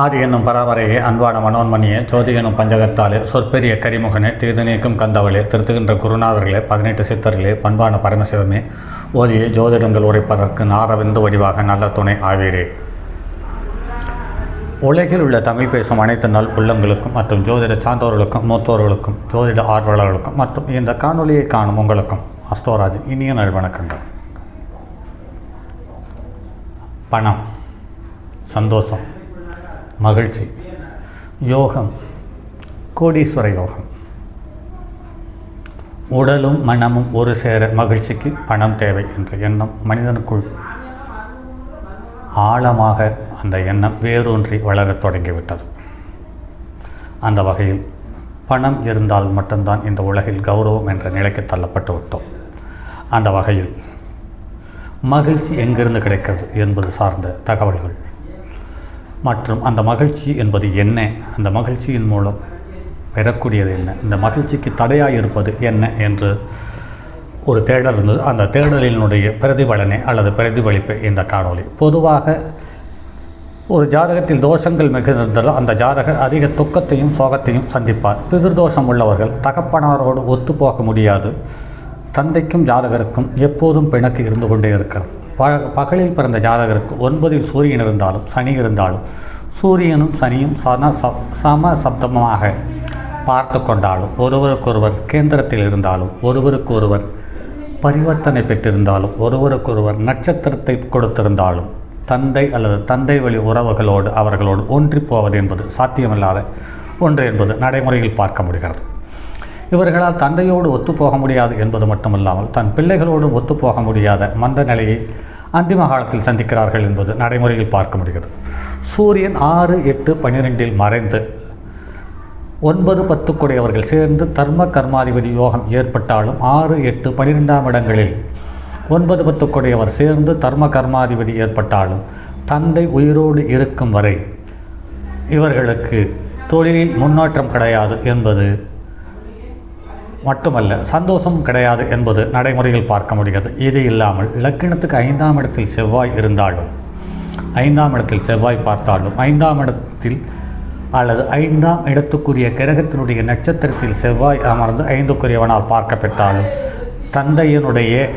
ஆதி என்னும் பராமரையே அன்பான மனோன்மணியே ஜோதி எனும் பஞ்சகத்தாலே சொற்பெரிய கரிமுகனே தீது நீக்கும் கந்தவளே திருத்துகின்ற குருநாதர்களே 18 சித்தர்களே பண்பான பரமசிவமே ஓதியே ஜோதிடங்கள் உரைப்பதற்கு நாதவிந்து வடிவாக நல்ல துணை ஆவீரே. உலகில் உள்ள தமிழ் பேசும் அனைத்து நல் உள்ளங்களுக்கும் மற்றும் ஜோதிட சார்ந்தவர்களுக்கும் மூத்தோர்களுக்கும் ஜோதிட ஆர்வலர்களுக்கும் மற்றும் இந்த காணொலியை காணும் உங்களுக்கும் அஸ்ட்ரோராஜின் இனிய நல்வணக்கங்கள். பணம், சந்தோஷம், மகிழ்ச்சி, யோகம், கோடீஸ்வர யோகம். உடலும் மனமும் ஒரு சேர மகிழ்ச்சிக்கு பணம் தேவை என்ற எண்ணம் மனிதனுக்குள் ஆழமாக அந்த எண்ணம் வேரூன்றி வளரத் தொடங்கிவிட்டது. அந்த வகையில் பணம் இருந்தால் மட்டும்தான் இந்த உலகில் கௌரவம் என்ற நிலைக்கு தள்ளப்பட்டு விட்டோம். அந்த வகையில் மகிழ்ச்சி எங்கிருந்து கிடைக்கிறது என்பது சார்ந்த தகவல்கள் மற்றும் அந்த மகிழ்ச்சி என்பது என்ன, அந்த மகிழ்ச்சியின் மூலம் பெறக்கூடியது என்ன, இந்த மகிழ்ச்சிக்கு தடையாக இருப்பது என்ன என்று ஒரு தேடல் இருந்தது. அந்த தேடலினுடைய பிரதிபலனை அல்லது பிரதிபலிப்பை இந்த காணொளி. பொதுவாக ஒரு ஜாதகத்தில் தோஷங்கள் மிகுந்தால் அந்த ஜாதகர் அதிக துக்கத்தையும் சோகத்தையும் சந்திப்பார். பிதிர்தோஷம் உள்ளவர்கள் தகப்பனாரோடு ஒத்துப்போக முடியாது. தந்தைக்கும் ஜாதகருக்கும் எப்போதும் பிணக்கு இருந்து கொண்டே இருக்கிறது. பகலில் பிறந்த ஜாதகருக்கு 9இல் சூரியன் இருந்தாலும் சனி இருந்தாலும் சூரியனும் சனியும் சம சப்தமாக பார்த்து கொண்டாலும் ஒருவருக்கொருவர் கேந்திரத்தில் இருந்தாலும் ஒருவருக்கொருவர் பரிவர்த்தனை பெற்றிருந்தாலும் ஒருவருக்கொருவர் நட்சத்திரத்தை கொடுத்திருந்தாலும் தந்தை அல்லது தந்தை வழி உறவுகளோடு அவர்களோடு ஒன்றி போவது என்பது சாத்தியமில்லாத ஒன்று என்பது நடைமுறையில் பார்க்க முடிகிறது. இவர்களால் தந்தையோடு ஒத்துப்போக முடியாது என்பது மட்டுமல்லாமல் தன் பிள்ளைகளோடும் ஒத்துப்போக முடியாத மந்த நிலையை அந்திம காலத்தில் சந்திக்கிறார்கள் என்பது நடைமுறையில் பார்க்க முடிகிறது. சூரியன் 6, 8, 12இல் மறைந்து 9, 10 கூடியவர்கள் சேர்ந்து தர்ம கர்மாதிபதி யோகம் ஏற்பட்டாலும் 6, 8, 12ஆம் இடங்களில் 9, 10 கூடியவர் சேர்ந்து தர்ம கர்மாதிபதி ஏற்பட்டாலும் தந்தை உயிரோடு இருக்கும் வரை இவர்களுக்கு தொழிலில் முன்னேற்றம் கிடையாது என்பது மட்டுமல்ல, சந்தோஷம் கிடையாது என்பது நடைமுறையில் பார்க்க முடிகிறது. இது இல்லாமல் லக்கினத்துக்கு 5ஆம் இடத்தில் செவ்வாய் இருந்தாலும் 5ஆம் இடத்தில் செவ்வாய் பார்த்தாலும் 5ஆம் இடத்தில் அல்லது 5ஆம் இடத்துக்குரிய கிரகத்தினுடைய நட்சத்திரத்தில் செவ்வாய் அமர்ந்து 5க்குரியவனால் பார்க்கப்பட்டாலும் தந்தையினுடைய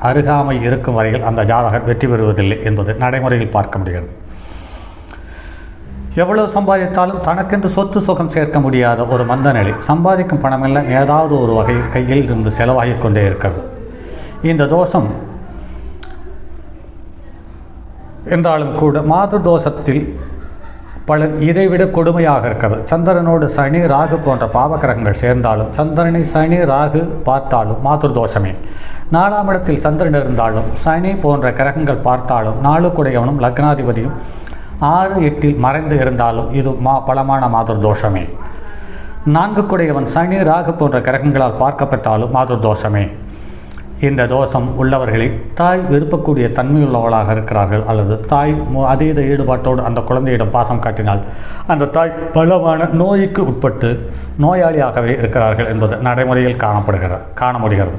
அருகாமை இருக்கும் வரையில் அந்த ஜாதகர் வெற்றி பெறுவதில்லை என்பது நடைமுறையில் பார்க்க முடிகிறது. எவ்வளவு சம்பாதித்தாலும் தனக்கென்று சொத்து சுகம் சேர்க்க முடியாத ஒரு மந்த நிலை. சம்பாதிக்கும் பணமெல்லாம் ஏதாவது ஒரு வகையில் கையில் இருந்து செலவாகி கொண்டே இருக்கிறது. இந்த தோஷம் என்றாலும் கூட மாத தோஷத்தில் பலன் இதைவிட கொடுமையாக இருக்கிறது. சந்திரனோடு சனி ராகு போன்ற பாவகிரகங்கள் சேர்ந்தாலும் சந்திரனை சனி ராகு பார்த்தாலும் மாதுர்தோஷமே. 4ஆம் இடத்தில் சந்திரன் இருந்தாலும் சனி போன்ற கிரகங்கள் பார்த்தாலும் 4 லக்னாதிபதியும் 6, 8இல் மறைந்து இருந்தாலும் இது பலமான மாதுர்தோஷமே. 4 சனி ராகு போன்ற கிரகங்களால் பார்க்கப்பட்டாலும் மாதுர்தோஷமே. இந்த தோஷம் உள்ளவர்களை தாய் விருப்பக்கூடிய தன்மையுள்ளவர்களாக இருக்கிறார்கள் அல்லது தாய் அதீத ஈடுபாட்டோடு அந்த குழந்தையிடம் பாசம் காட்டினால் அந்த தாய் பலமான நோய்க்கு உட்பட்டு நோயாளியாகவே இருக்கிறார்கள் என்பது நடைமுறையில் காண முடிகிறது.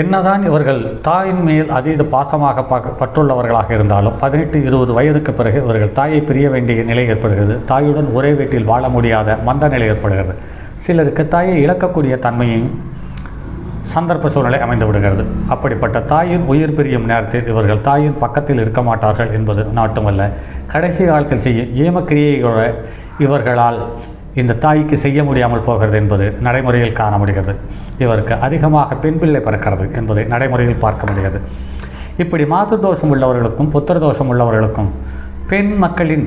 என்னதான் இவர்கள் தாயின் மேல் அதீத பாசமாக பற்றுள்ளவர்களாக இருந்தாலும் 18, 20 வயதுக்கு பிறகு இவர்கள் தாயை பிரிய வேண்டிய நிலை ஏற்படுகிறது. தாயுடன் ஒரே வீட்டில் வாழ முடியாத மந்த நிலை ஏற்படுகிறது. சிலருக்கு தாயை இழக்கக்கூடிய தன்மையும் சந்தர்ப்ப சூழ்நிலை அமைந்து விடுகிறது. அப்படிப்பட்ட தாயின் உயிர் பிரியும் நேரத்தில் இவர்கள் தாயின் பக்கத்தில் இருக்க மாட்டார்கள் என்பது மட்டுமல்ல, கடைசி காலத்தில் செய்ய ஏமக்கிரியையோட இவர்களால் இந்த தாய்க்கு செய்ய முடியாமல் போகிறது என்பது நடைமுறையில் காண முடிகிறது. இவருக்கு அதிகமாக பெண் பிள்ளை பிறக்கிறது என்பதை நடைமுறையில் பார்க்க முடிகிறது. இப்படி மாதுர்தோஷம் உள்ளவர்களுக்கும் புத்திரதோஷம் உள்ளவர்களுக்கும் பெண் மக்களின்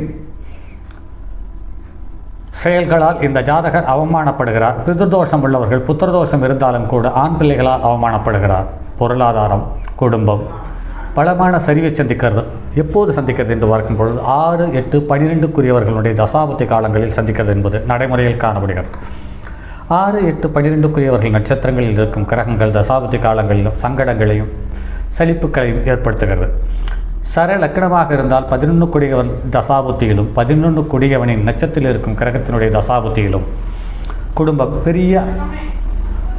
செயல்களால் இந்த ஜாதகர் அவமானப்படுகிறார். பிதிர்தோஷம் உள்ளவர்கள் புத்திரதோஷம் இருந்தாலும் கூட ஆண் பிள்ளைகளால் அவமானப்படுகிறார். பொருளாதாரம், குடும்பம் பலமான சரிவை சந்திக்கிறது. எப்போது சந்திக்கிறது என்று பார்க்கும் பொழுது 6, 8, 12க்குரியவர்களுடைய தசாபுத்தி காலங்களில் சந்திக்கிறது என்பது நடைமுறையில் காணப்படுகிறது. 6, 8, 12க்குரியவர்கள் நட்சத்திரங்களில் இருக்கும் கிரகங்கள் தசாபுத்தி காலங்களிலும் சங்கடங்களையும் சலிப்புகளையும் ஏற்படுத்துகிறது. சர லக்கணமாக இருந்தால் 11 தசாபுத்தியிலும் 11 நட்சத்திரத்தில் இருக்கும் கிரகத்தினுடைய தசாபுத்தியிலும் குடும்பம் பெரிய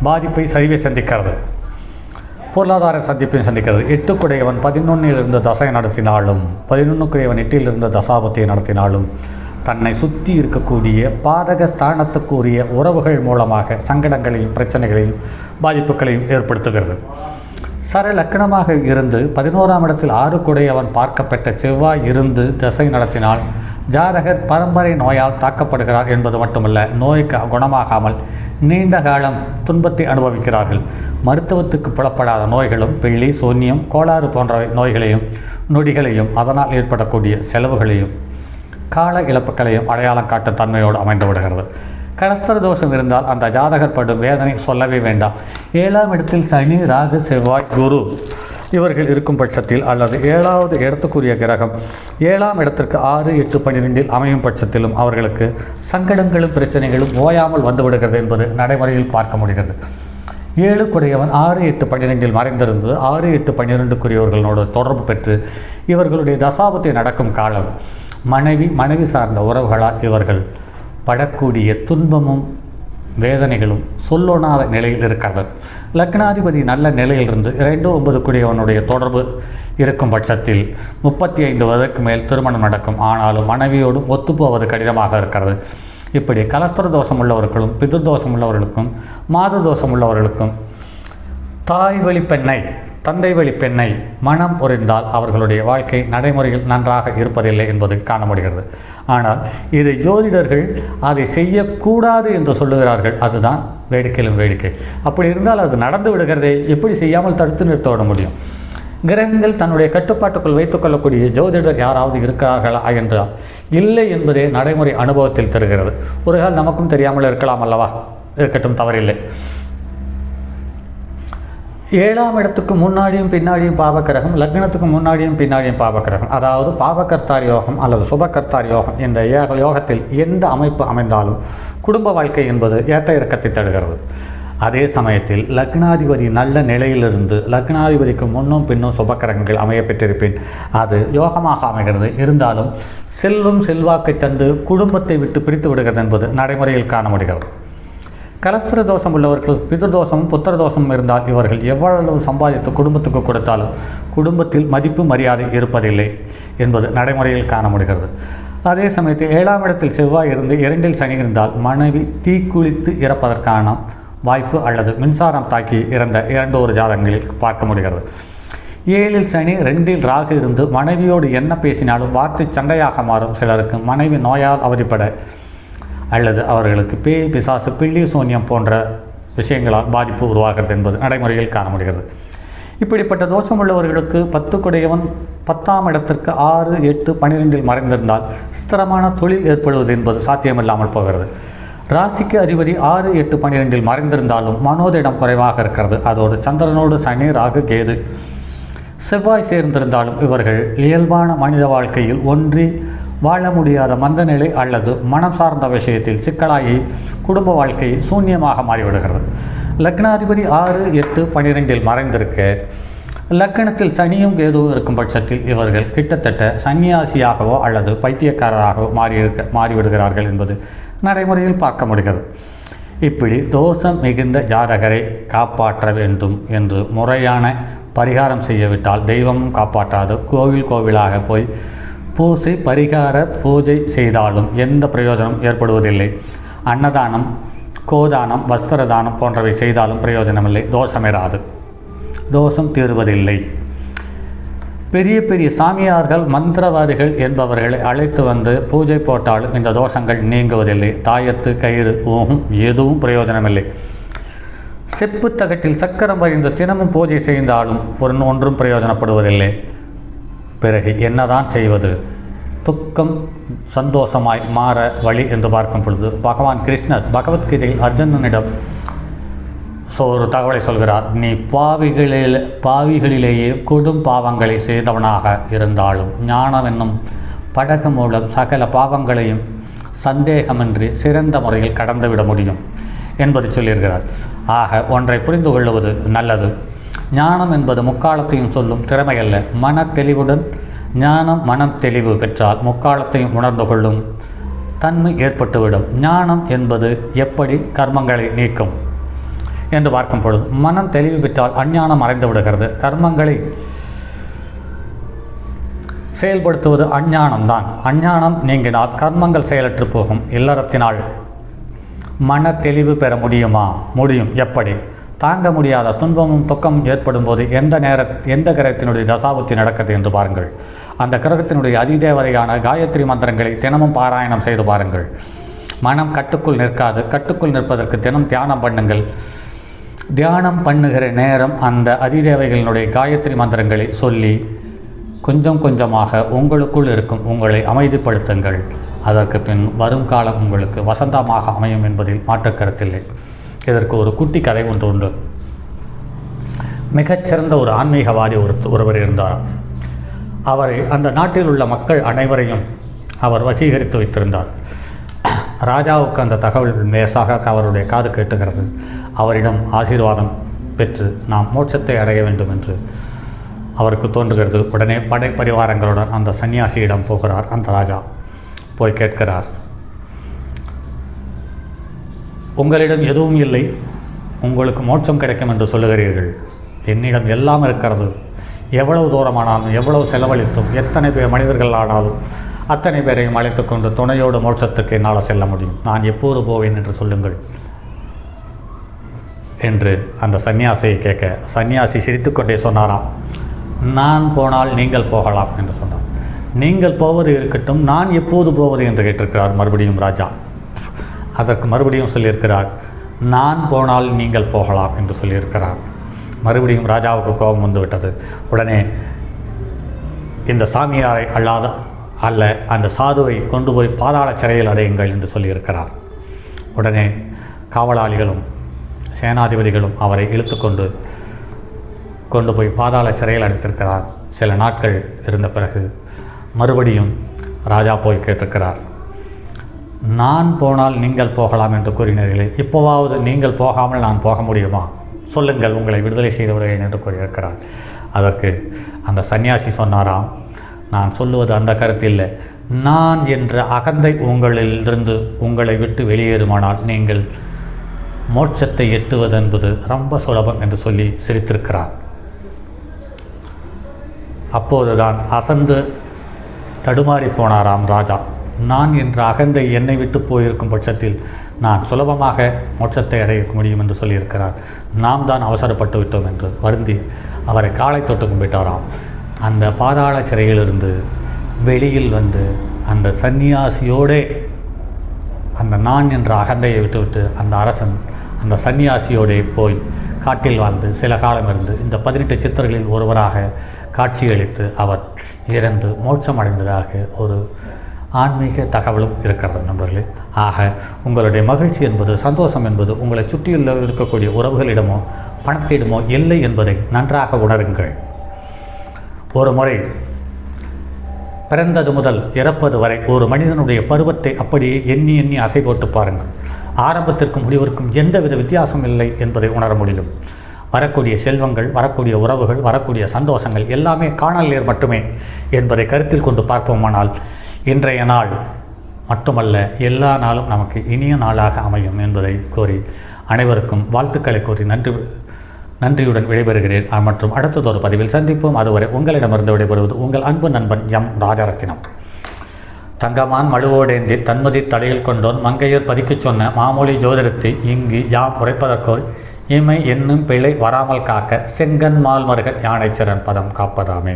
பாதிப்பை சரிவை சந்திக்கிறது. பொருளாதார சந்திப்பையும் சந்திக்கிறது. 8 11 தசை நடத்தினாலும் 11 8 தசாபத்தியை நடத்தினாலும் தன்னை சுற்றி இருக்கக்கூடிய பாதக ஸ்தானத்துக்குரிய உறவுகள் மூலமாக சங்கடங்களையும் பிரச்சனைகளையும் பாதிப்புகளையும் ஏற்படுத்துகிறது. சர லக்கணமாக இருந்து 11ஆம் இடத்தில் 6 பார்க்கப்பட்ட செவ்வாய் இருந்து தசை நடத்தினால் ஜாதகர் பரம்பரை நோயால் தாக்கப்படுகிறார் என்பது மட்டுமல்ல, நோய் குணமாகாமல் நீண்ட காலம் துன்பத்தை அனுபவிக்கிறார்கள். மருத்துவத்துக்கு புலப்படாத நோய்களும் பிள்ளி சூன்யம் கோளாறு போன்ற நோய்களையும் நொடிகளையும் அதனால் ஏற்படக்கூடிய செலவுகளையும் கால இழப்புகளையும் அடையாளம் காட்டும் தன்மையோடு அமைந்து விடுகிறது. கலஸ்தர தோஷம் இருந்தால் அந்த ஜாதகர் படும் வேதனை சொல்லவே வேண்டாம். 7ஆம் இடத்தில் சனி ராகு செவ்வாய் குரு இவர்கள் இருக்கும் பட்சத்தில் அல்லது 7வது இடத்துக்குரிய கிரகம் 7ஆம் இடத்திற்கு 6 8 12 அமையும் பட்சத்திலும் அவர்களுக்கு சங்கடங்களும் பிரச்சனைகளும் ஓயாமல் வந்துவிடுகிறது என்பது நடைமுறையில் பார்க்க முடிகிறது. 7 6 8 12 மறைந்திருந்தது 6 8 12 தொடர்பு பெற்று இவர்களுடைய தசாபத்தை நடக்கும் காலம் மனைவி சார்ந்த உறவுகளால் இவர்கள் படக்கூடிய துன்பமும் வேதனைகளும் சொல்லொணாத நிலையில் இருக்கிறது. லக்னாதிபதி நல்ல நிலையிலிருந்து 2 9 தொடர்பு இருக்கும் பட்சத்தில் 35 வயதுக்கு மேல் திருமணம் நடக்கும். ஆனாலும் மனைவியோடும் ஒத்துப்போவது கடினமாக இருக்கிறது. இப்படி கலஸ்தர தோஷம் உள்ளவர்களும் பிதிர்தோஷம் உள்ளவர்களுக்கும் மாத தோஷம் உள்ளவர்களுக்கும் தாய் வழி பெண்ணை தந்தை வழி பெண்ணை மனம் புரிந்தால் அவர்களுடைய வாழ்க்கை நடைமுறையில் நன்றாக இருப்பதில்லை என்பது காண முடிகிறது. ஆனால் இதை ஜோதிடர்கள் அதை செய்யக்கூடாது என்று சொல்லுகிறார்கள். அதுதான் வேடிக்கையிலும் வேடிக்கை. அப்படி இருந்தால் அது நடந்து விடுகிறதை எப்படி செய்யாமல் தடுத்து நிறுத்த விட முடியும்? கிரகங்கள் தன்னுடைய கட்டுப்பாட்டுக்குள் வைத்துக்கொள்ளக்கூடிய ஜோதிடர் யாராவது இருக்கிறார்களா என்றால் இல்லை என்பதே நடைமுறை அனுபவத்தில் தருகிறது. ஒரு கால் நமக்கும் தெரியாமல் இருக்கலாம் அல்லவா? இருக்கட்டும், தவறில்லை. 7ஆம் இடத்துக்கு முன்னாடியும் பின்னாடியும் பாவக்கிரகம், லக்னத்துக்கு முன்னாடியும் பின்னாடியும் பாவக்கிரகம், அதாவது பாவகர்த்தார் யோகம் அல்லது சுபகர்த்தார் யோகம் என்ற யோகத்தில் எந்த அமைப்பு அமைந்தாலும் குடும்ப வாழ்க்கை என்பது ஏற்ற இறக்கத்தை தருகிறது. அதே சமயத்தில் லக்னாதிபதி நல்ல நிலையிலிருந்து லக்னாதிபதிக்கு முன்னும் பின்னும் சுபக்கிரகங்கள் அமைய பெற்றிருப்பேன் அது யோகமாக அமைகிறது. இருந்தாலும் செல்வம் செல்வாக்கை தந்து குடும்பத்தை விட்டு பிரித்து விடுகிறது என்பது நடைமுறையில் காண முடிகிறது. கலஸ்தர தோஷம் உள்ளவர்கள் பிதிர்தோஷமும் புத்திரதோஷமும் இருந்தால் இவர்கள் எவ்வளவு சம்பாதித்து குடும்பத்துக்கு கொடுத்தாலும் குடும்பத்தில் மதிப்பு மரியாதை இருப்பதில்லை என்பது நடைமுறையில் காண முடிகிறது. அதே சமயத்தில் 7ஆம் இடத்தில் செவ்வாய் இருந்து 2இல் சனி இருந்தால் மனைவி தீக்குளித்து இறப்பதற்கான வாய்ப்பு அல்லது மின்சாரம் தாக்கி இறந்த 2 ஜாதகங்களில் பார்க்க முடிகிறது. 7இல் சனி 2இல் ராகு இருந்து மனைவியோடு என்ன பேசினாலும் வார்த்தை சண்டையாக மாறும். சிலருக்கு மனைவி நோயால் அவதிப்பட அல்லது அவர்களுக்கு பேய் பிசாசு பிள்ளி சூன்யம் போன்ற விஷயங்களால் பாதிப்பு உருவாகிறது என்பது நடைமுறையில் காண முடிகிறது. இப்படிப்பட்ட தோஷம் உள்ளவர்களுக்கு 10 10ஆம் இடத்திற்கு 6 8 12 மறைந்திருந்தால் ஸ்திரமான தொழில் ஏற்படுவது என்பது சாத்தியமில்லாமல் போகிறது. ராசிக்கு அதிபதி 6 8 12 மறைந்திருந்தாலும் மனோதிடம் குறைவாக இருக்கிறது. அதோடு சந்திரனோடு சனி ராகு கேது செவ்வாய் சேர்ந்திருந்தாலும் இவர்கள் இயல்பான மனித வாழ்க்கையில் ஒன்றி வாழ முடியாத மந்தநிலை அல்லது மனம் சார்ந்த விஷயத்தில் சிக்கலாகி குடும்ப வாழ்க்கை சூன்யமாக மாறிவிடுகிறது. லக்னாதிபதி 6 8 12 மறைந்திருக்க லக்கணத்தில் சனியும் கேதுவும் இருக்கும் பட்சத்தில் இவர்கள் கிட்டத்தட்ட சன்னியாசியாகவோ அல்லது பைத்தியக்காரராகவோ மாறிவிடுகிறார்கள் என்பது நடைமுறையில் பார்க்க முடிகிறது. இப்படி தோஷம் மிகுந்த ஜாதகரை காப்பாற்ற வேண்டும் என்று முறையான பரிகாரம் செய்யவிட்டால் தெய்வமும் காப்பாற்றாது. கோவிலாக போய் பூசை பரிகார பூஜை செய்தாலும் எந்த பிரயோஜனம் ஏற்படுவதில்லை. அன்னதானம் கோதானம் வஸ்திரதானம் போன்றவை செய்தாலும் பிரயோஜனமில்லை. தோஷமிராது, தோஷம் தீர்வதில்லை. பெரிய பெரிய சாமியார்கள் மந்திரவாதிகள் என்பவர்களை அழைத்து வந்து பூஜை போட்டாலும் இந்த தோஷங்கள் நீங்குவதில்லை. தாயத்து கயிறு எதுவும் பிரயோஜனமில்லை. செப்பு தகட்டில் சக்கரம் வரைந்து தினமும் பூஜை செய்தாலும் ஒன்றும் பிரயோஜனப்படுவதில்லை. பிறகு என்னதான் செய்வது? துக்கம் சந்தோஷமாய் மாற வழி என்று பார்க்கும் பொழுது பகவான் கிருஷ்ணர் பகவத்கீதையில் அர்ஜுனனிடம் ஒரு தகவலை சொல்கிறார். நீ பாவிகளிலேயே கொடும் பாவங்களை செய்தவனாக இருந்தாலும் ஞானம் என்னும் படகு மூலம் சகல பாவங்களையும் சந்தேகமின்றி சிறந்த முறையில் கடந்துவிட முடியும் என்பது சொல்லியிருக்கிறார். ஆக ஒன்றை புரிந்து கொள்வது நல்லது. ஞானம் என்பது முக்காலத்தையும் சொல்லும் திறமையல்ல. மன தெளிவுடன் ஞானம் மனம் தெளிவு பெற்றால் முக்காலத்தையும் உணர்ந்து கொள்ளும் தன்மை ஏற்பட்டுவிடும். ஞானம் என்பது எப்படி கர்மங்களை நீக்கும் என்று பார்க்கும் பொழுது மனம் தெளிவு பெற்றால் அஞ்ஞானம் மறைந்து விடுகிறது. கர்மங்களை செயல்படுத்துவது அஞ்ஞானம்தான். அஞ்ஞானம் நீங்கினால் கர்மங்கள் செயலற்று போகும். இல்லறத்தினால் மன தெளிவு பெற முடியுமா? முடியும். எப்படி? தாங்க முடியாத துன்பமும் துக்கமும் ஏற்படும் போது எந்த கிரகத்தினுடைய தசாபுத்தி நடக்கிறது என்று பாருங்கள். அந்த கிரகத்தினுடைய அதிதேவதையான காயத்ரி மந்திரங்களை தினமும் பாராயணம் செய்து பாருங்கள். மனம் கட்டுக்குள் நிற்காது. கட்டுக்குள் நிற்பதற்கு தினம் தியானம் பண்ணுங்கள். தியானம் பண்ணுகிற நேரம் அந்த அதிதேவைகளினுடைய காயத்ரி மந்திரங்களை சொல்லி கொஞ்சம் கொஞ்சமாக உங்களுக்குள் இருக்கும் உங்களை அமைதிப்படுத்துங்கள். அதற்கு பின் வரும் காலம் உங்களுக்கு வசந்தமாக அமையும் என்பதில் மாற்றுக்கருத்தில்லை. இதற்கு ஒரு குட்டி கதை ஒன்று உண்டு. மிகச்சிறந்த ஒரு ஆன்மீகவாதி ஒருவர் இருந்தார். அவரை அந்த நாட்டில் உள்ள மக்கள் அனைவரையும் அவர் வசீகரித்து வைத்திருந்தார். ராஜாவுக்கு அந்த தகவல் லேசாக அவருடைய காது கேட்டுகிறது. அவரிடம் ஆசீர்வாதம் பெற்று நாம் மோட்சத்தை அடைய வேண்டும் என்று அவருக்கு தோன்றுகிறது. உடனே படை பரிவாரங்களுடன் அந்த சன்னியாசியிடம் போகிறார். அந்த ராஜா போய் கேட்கிறார், உங்களிடம் எதுவும் இல்லை, உங்களுக்கு மோட்சம் கிடைக்கும் என்று சொல்லுகிறீர்கள். என்னிடம் எல்லாம் இருக்கிறது. எவ்வளவு தூரமானாலும் எவ்வளவு செலவழித்தும் எத்தனை பேர் மனிதர்கள் ஆனாலும் அத்தனை பேரையும் அழைத்து கொண்டு துணையோடு மோட்சத்துக்கு என்னால் செல்ல முடியும். நான் எப்போது போவேன் என்று சொல்லுங்கள் என்று அந்த சன்னியாசியை கேட்க, சன்னியாசி சிரித்துக்கொண்டே சொன்னாராம், நான் போனால் நீங்கள் போகலாம் என்று சொன்னார். நீங்கள் போவது இருக்கட்டும், நான் எப்போது போவது என்று கேட்டிருக்கிறார் மறுபடியும் ராஜா. அதற்கு மறுபடியும் சொல்லியிருக்கிறார், நான் போனால் நீங்கள் போகலாம் என்று சொல்லியிருக்கிறார். மறுபடியும் ராஜாவுக்கு கோபம் வந்துவிட்டது. உடனே இந்த சாமியாரை அல்ல அந்த சாதுவை கொண்டு போய் பாதாள சிறையில் அடையுங்கள் என்று சொல்லியிருக்கிறார். உடனே காவலாளிகளும் சேனாதிபதிகளும் அவரை இழுத்து கொண்டு போய் பாதாள சிறையில் அடைத்திருக்கிறார். சில நாட்கள் இருந்த பிறகு மறுபடியும் ராஜா போய் கேட்டிருக்கிறார், நான் போனால் நீங்கள் போகலாம் என்று கூறினீர்களே, இப்போவாவது நீங்கள் போகாமல் நான் போக முடியுமா? சொல்லுங்கள், உங்களை விடுதலை செய்து விடுவேன் என்று கூறியிருக்கிறார். அதற்கு அந்த சன்னியாசி சொன்னாராம், நான் சொல்லுவது அந்த கருத்து இல்லை. நான் என்ற அகந்தை உங்களிலிருந்து உங்களை விட்டு வெளியேறுமானால் நீங்கள் மோட்சத்தை எட்டுவது என்பது ரொம்ப சுலபம் என்று சொல்லி சிரித்திருக்கிறார். அப்போதுதான் அசந்து தடுமாறி போனாராம் ராஜா. நான் என்ற அகந்தை என்னை விட்டு போயிருக்கும் பட்சத்தில் நான் சுலபமாக மோட்சத்தை அடைய முடியும் என்று சொல்லியிருக்கிறார். நாம் தான் அவசரப்பட்டு விட்டோம் என்று வருந்தி அவரை காலை தொட்டு கும்பிட்டாராம். அந்த பாதாள சிறையிலிருந்து வெளியில் வந்து அந்த சன்னியாசியோடே அந்த நான் என்ற அகந்தையை விட்டுவிட்டு அந்த அரசன் அந்த சன்னியாசியோடே போய் காட்டில் வாழ்ந்து சில காலம் இருந்து இந்த 18 சித்தர்களில் ஒருவராக காட்சியளித்து அவர் இறந்து மோட்சம் அடைந்ததாக ஒரு ஆன்மீக தகவலும் இருக்கிறது நண்பர்களே. ஆக உங்களுடைய மகிழ்ச்சி என்பது, சந்தோஷம் என்பது உங்களை சுற்றியுள்ள இருக்கக்கூடிய உறவுகளிடமோ பணத்திடமோ இல்லை என்பதை நன்றாக உணருங்கள். ஒரு முறை பிறந்தது முதல் இறப்பது வரை ஒரு மனிதனுடைய பருவத்தை அப்படியே எண்ணி எண்ணி அசை போட்டு பாருங்கள். ஆரம்பத்திற்கும் முடிவிற்கும் எந்தவித வித்தியாசம் இல்லை என்பதை உணர முடியும். வரக்கூடிய செல்வங்கள், வரக்கூடிய உறவுகள், வரக்கூடிய சந்தோஷங்கள் எல்லாமே காணல் நீர் மட்டுமே என்பதை கருத்தில் கொண்டு பார்ப்போமானால் இன்றைய நாள் மட்டுமல்ல எல்லா நாளும் நமக்கு இனிய நாளாக அமையும் என்பதை கூறி அனைவருக்கும் வாழ்த்துக்களை கூறி நன்றியுடன் விடைபெறுகிறேன். மற்றும் அடுத்ததொரு பதிவில் சந்திப்போம். அதுவரை உங்களிடமிருந்து விடைபெறுவது உங்கள் அன்பு நண்பன் எம் ராஜரத்தினம். தங்கமான் மழுவோடேந்தி தன்மதி தலையில் கொண்டோன் மங்கையர் பதிக்கச் சொன்ன மாமொழி ஜோதிடத்தை இங்கு யாம் உரைப்பதற்கோர் இமை என்னும் பிழை வராமல் காக்க செங்கன் மால்மருகன் யானைச்சிறன் பதம் காப்பதாமே.